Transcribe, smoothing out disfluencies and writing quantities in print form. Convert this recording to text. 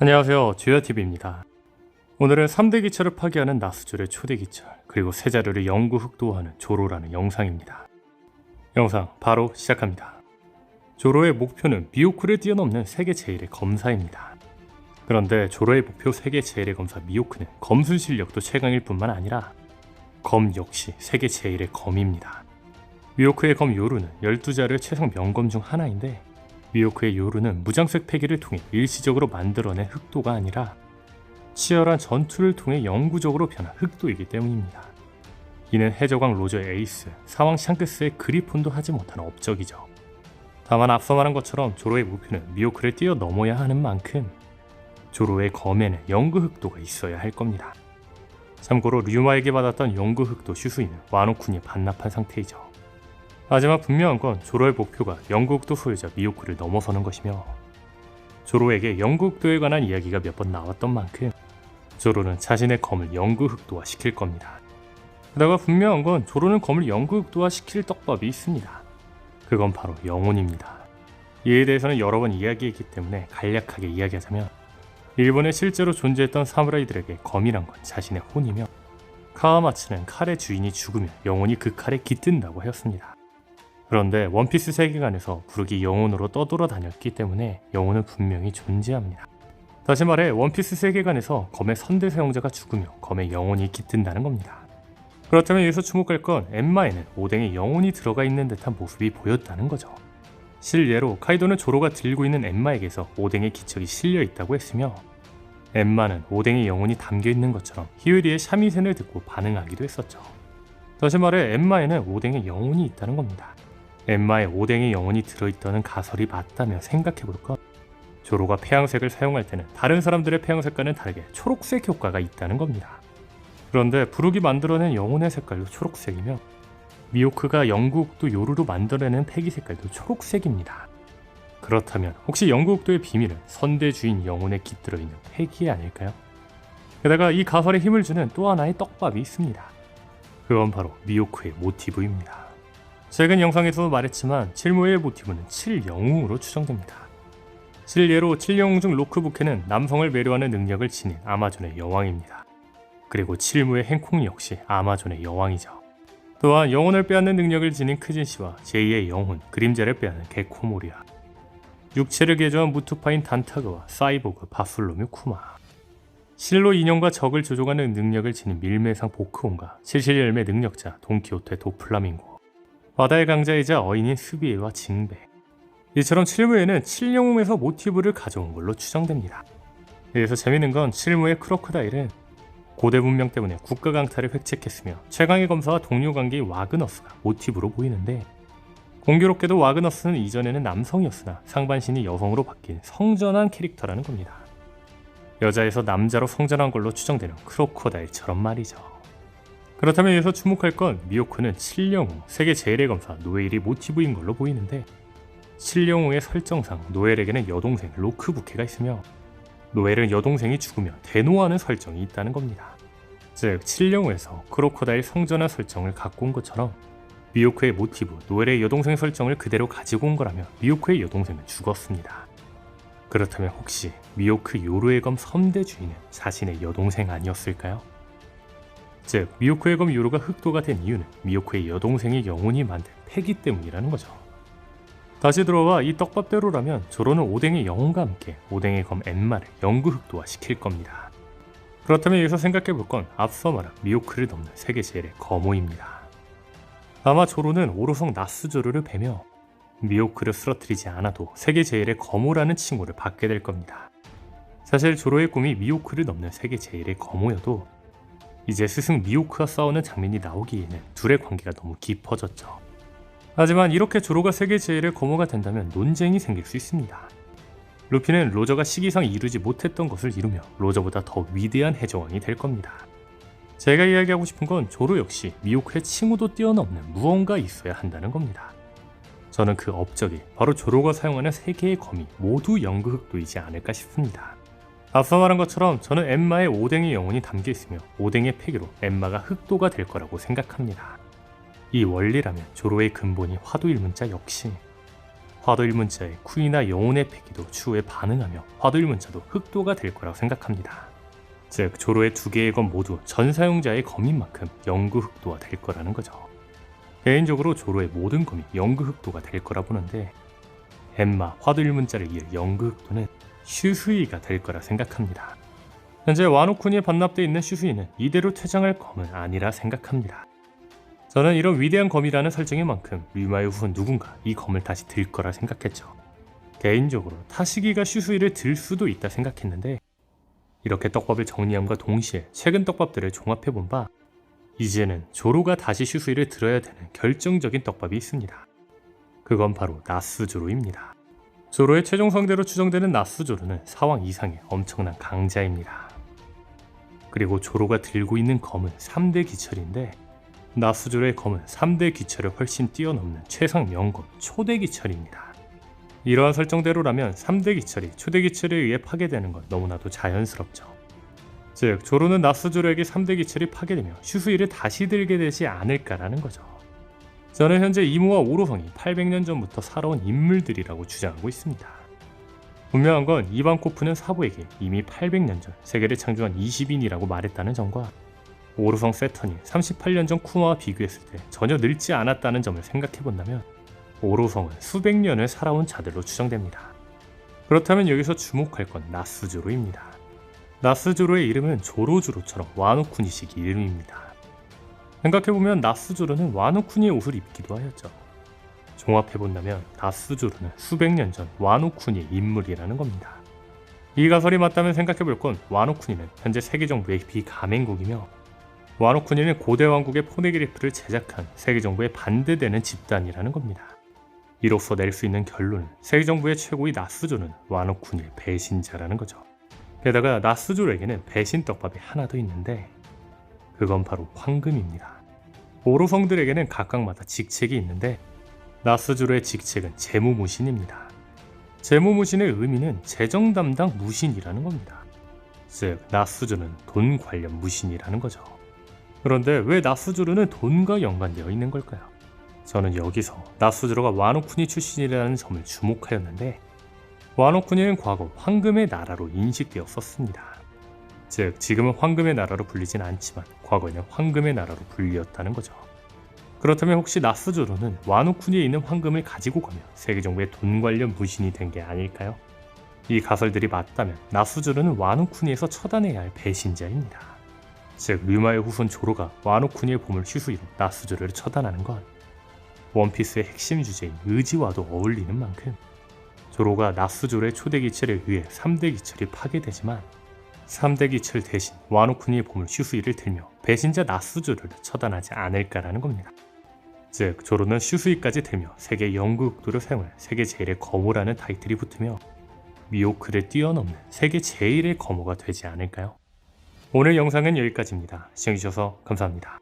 안녕하세요, 주야TV입니다. 오늘은 3대 기철을 파괴하는 나수졸의 초대 기철, 그리고 세 자루를 영구 흑도하는 조로라는 영상입니다. 영상 바로 시작합니다. 조로의 목표는 미호크를 뛰어넘는 세계 제1의 검사입니다. 그런데 조로의 목표 세계 제1의 검사 미호크는 검술 실력도 최강일 뿐만 아니라 검 역시 세계 제1의 검입니다. 미호크의 검 요루는 12자루의 최상 명검 중 하나인데, 미호크의 요루는 무장색 패기를 통해 일시적으로 만들어낸 흑도가 아니라 치열한 전투를 통해 영구적으로 변한 흑도이기 때문입니다. 이는 해적왕 로저의 에이스, 사왕 샹크스의 그리폰도 하지 못한 업적이죠. 다만 앞서 말한 것처럼 조로의 목표는 미호크를 뛰어넘어야 하는 만큼 조로의 검에는 영구 흑도가 있어야 할 겁니다. 참고로 류마에게 받았던 영구 흑도 슈수이는 와노쿤이 반납한 상태이죠. 하지만 분명한 건 조로의 목표가 영구 흑도 소유자 미호크를 넘어서는 것이며, 조로에게 영구 흑도에 관한 이야기가 몇 번 나왔던 만큼 조로는 자신의 검을 영구 흑도화 시킬 겁니다. 게다가 분명한 건 조로는 검을 영구 흑도화 시킬 떡밥이 있습니다. 그건 바로 영혼입니다. 이에 대해서는 여러 번 이야기했기 때문에 간략하게 이야기하자면, 일본에 실제로 존재했던 사무라이들에게 검이란 건 자신의 혼이며, 카와마츠는 칼의 주인이 죽으면 영혼이 그 칼에 깃든다고 하였습니다. 그런데 원피스 세계관에서 부르기 영혼으로 떠돌아다녔기 때문에 영혼은 분명히 존재합니다. 다시 말해 원피스 세계관에서 검의 선대 사용자가 죽으며 검의 영혼이 깃든다는 겁니다. 그렇다면 여기서 주목할 건 엔마에는 오뎅에 영혼이 들어가 있는 듯한 모습이 보였다는 거죠. 실례로 카이도는 조로가 들고 있는 엔마에게서 오뎅의 기척이 실려 있다고 했으며, 엔마는 오뎅의 영혼이 담겨 있는 것처럼 히요리의 샤미센을 듣고 반응하기도 했었죠. 다시 말해 엔마에는 오뎅의 영혼이 있다는 겁니다. 엔마에 오뎅의 영혼이 들어있다는 가설이 맞다면 생각해볼 것, 조로가 폐양색을 사용할 때는 다른 사람들의 폐양색과는 다르게 초록색 효과가 있다는 겁니다. 그런데 부룩이 만들어낸 영혼의 색깔도 초록색이며, 미호크가 영구흑도 요루로 만들어내는 패기 색깔도 초록색입니다. 그렇다면 혹시 영구흑도의 비밀은 선대 주인 영혼에 깃들어 있는 패기 아닐까요? 게다가 이 가설에 힘을 주는 또 하나의 떡밥이 있습니다. 그건 바로 미호크의 모티브입니다. 최근 영상에서도 말했지만 칠무의 모티브는 7영웅으로 추정됩니다. 실례로 7영웅 중 로크부케는 남성을 매료하는 능력을 지닌 아마존의 여왕입니다. 그리고 칠무의 행콩 역시 아마존의 여왕이죠. 또한 영혼을 빼앗는 능력을 지닌 크진씨와 제2의 영혼 그림자를 빼앗는 게코모리아, 육체를 개조한 무투파인 단타그와 사이보그 바술로뮤 쿠마, 실로 인형과 적을 조종하는 능력을 지닌 밀매상 보크온과 실실열매 능력자 돈키호테 도플라밍고, 바다의 강자이자 어인인 스비에와 징베. 이처럼 칠무에는 7영웅에서 모티브를 가져온 걸로 추정됩니다. 여기서 재밌는 건 칠무의 크로커다일은 고대 문명 때문에 국가 강탈을 획책했으며 최강의 검사와 동료 관계인 와그너스가 모티브로 보이는데, 공교롭게도 와그너스는 이전에는 남성이었으나 상반신이 여성으로 바뀐 성전한 캐릭터라는 겁니다. 여자에서 남자로 성전한 걸로 추정되는 크로커다일처럼 말이죠. 그렇다면 여기서 주목할 건 미호크는 7영웅 세계 제1의 검사 노엘이 모티브인 걸로 보이는데, 7영웅의 설정상 노엘에게는 여동생 로크부케가 있으며, 노엘은 여동생이 죽으며 대노하는 설정이 있다는 겁니다. 즉 7영웅에서 크로커다일 성전화 설정을 갖고 온 것처럼 미호크의 모티브 노엘의 여동생 설정을 그대로 가지고 온 거라면 미호크의 여동생은 죽었습니다. 그렇다면 혹시 미호크 요루의 검 선대 주인은 자신의 여동생 아니었을까요? 즉 미호크의 검 요루가 흑도가 된 이유는 미호크의 여동생의 영혼이 만든 패기 때문이라는 거죠. 다시 들어와 이 떡밥대로라면 조로는 오뎅의 영혼과 함께 오뎅의 검 엔마를 영구 흑도화 시킬 겁니다. 그렇다면 여기서 생각해볼 건 앞서 말한 미호크를 넘는 세계 제1의 거모입니다. 아마 조로는 오로성 나스조르를 베며 미호크를 쓰러뜨리지 않아도 세계 제1의 거모라는 칭호를 받게 될 겁니다. 사실 조로의 꿈이 미호크를 넘는 세계 제1의 거모여도 이제 스승 미호크와 싸우는 장면이 나오기에는 둘의 관계가 너무 깊어졌죠. 하지만 이렇게 조로가 세계 제1의 거모가 된다면 논쟁이 생길 수 있습니다. 루피는 로저가 시기상 이루지 못했던 것을 이루며 로저보다 더 위대한 해적왕이 될 겁니다. 제가 이야기하고 싶은 건 조로 역시 미호크의 칭호도 뛰어넘는 무언가 있어야 한다는 겁니다. 저는 그 업적이 바로 조로가 사용하는 세 개의 검이 모두 영구 흑도이지 않을까 싶습니다. 앞서 말한 것처럼 저는 엔마의 오뎅의 영혼이 담겨 있으며 오뎅의 패기로 엔마가 흑도가 될 거라고 생각합니다. 이 원리라면 조로의 근본이 화두일문자 역시 화도 1문자의 쿠이나 영혼의 패기도 추후에 반응하며 화도 1문자도 흑도가 될 거라고 생각합니다. 즉 조로의 두 개의 검 모두 전 사용자의 검인 만큼 영구 흑도가 될 거라는 거죠. 개인적으로 조로의 모든 검이 영구 흑도가 될 거라 보는데 엠마 화도 1문자를 이을 영구 흑도는 슈수이가 될 거라 생각합니다. 현재 와노쿠니에 반납되어 있는 슈수이는 이대로 퇴장할 검은 아니라 생각합니다. 저는 이런 위대한 검이라는 설정인 만큼 류마의 후손 누군가 이 검을 다시 들 거라 생각했죠. 개인적으로 타시기가 슈수이를 들 수도 있다 생각했는데 이렇게 떡밥을 정리함과 동시에 최근 떡밥들을 종합해본 바 이제는 조로가 다시 슈수이를 들어야 되는 결정적인 떡밥이 있습니다. 그건 바로 나스조로입니다. 조로의 최종 상대로 추정되는 나스조로는 사왕 이상의 엄청난 강자입니다. 그리고 조로가 들고 있는 검은 3대 기철인데 나스조로의 검은 3대 기철을 훨씬 뛰어넘는 최상 명검 초대 기철입니다. 이러한 설정대로라면 3대 기철이 초대 기철에 의해 파괴되는 건 너무나도 자연스럽죠. 즉 조로는 나스조로에게 3대 기철이 파괴되며 슈수이를 다시 들게 되지 않을까라는 거죠. 저는 현재 이무와 오로성이 800년 전부터 살아온 인물들이라고 주장하고 있습니다. 분명한 건 이반코프는 사부에게 이미 800년 전 세계를 창조한 20인이라고 말했다는 점과 오로성 세턴이 38년 전 쿠마와 비교했을 때 전혀 늙지 않았다는 점을 생각해본다면 오로성은 수백 년을 살아온 자들로 추정됩니다. 그렇다면 여기서 주목할 건 나스조로입니다. 나스조로의 이름은 조로주로처럼 와노쿠니식 이름입니다. 생각해보면 나스조로는 와노쿠니의 옷을 입기도 하였죠. 종합해본다면 나스조로는 수백 년 전 와노쿠니의 인물이라는 겁니다. 이 가설이 맞다면 생각해볼 건 와노쿠니는 현재 세계정부의 비가맹국이며 와노쿠니는 고대 왕국의 포네그리프를 제작한 세계정부에 반대되는 집단이라는 겁니다. 이로써 낼 수 있는 결론은 세계정부의 최고의 나스조는 와노쿠니의 배신자라는 거죠. 게다가 나스조로에게는 배신 떡밥이 하나 더 있는데 그건 바로 황금입니다. 오로성들에게는 각각마다 직책이 있는데 나스조로의 직책은 재무무신입니다. 재무무신의 의미는 재정 담당 무신이라는 겁니다. 즉 나스조는 돈 관련 무신이라는 거죠. 그런데 왜 나스조로는 돈과 연관되어 있는 걸까요? 저는 여기서 나스조로가 와노쿠니 출신이라는 점을 주목하였는데 와노쿠니는 과거 황금의 나라로 인식되었었습니다. 즉 지금은 황금의 나라로 불리진 않지만 과거에는 황금의 나라로 불리었다는 거죠. 그렇다면 혹시 나스조로는 와노쿠니에 있는 황금을 가지고 가며 세계정부의 돈 관련 무신이 된 게 아닐까요? 이 가설들이 맞다면 나스조로는 와노쿠니에서 처단해야 할 배신자입니다. 즉 류마의 후손 조로가 와노쿠니의 보물 슈수이로 나스조로를 처단하는 건 원피스의 핵심 주제인 의지와도 어울리는 만큼 조로가 나스조로의 초대 기철에 의해 3대 기철이 파괴되지만 3대 기철 대신 와노쿠니의 보물 슈수이를 들며 배신자 나스조로를 처단하지 않을까라는 겁니다. 즉 조로는 슈수이까지 들며 세계 영구흑도를 사용할 세계 제일의 검호라는 타이틀이 붙으며 미오크를 뛰어넘는 세계 제일의 검호가 되지 않을까요? 오늘 영상은 여기까지입니다. 시청해주셔서 감사합니다.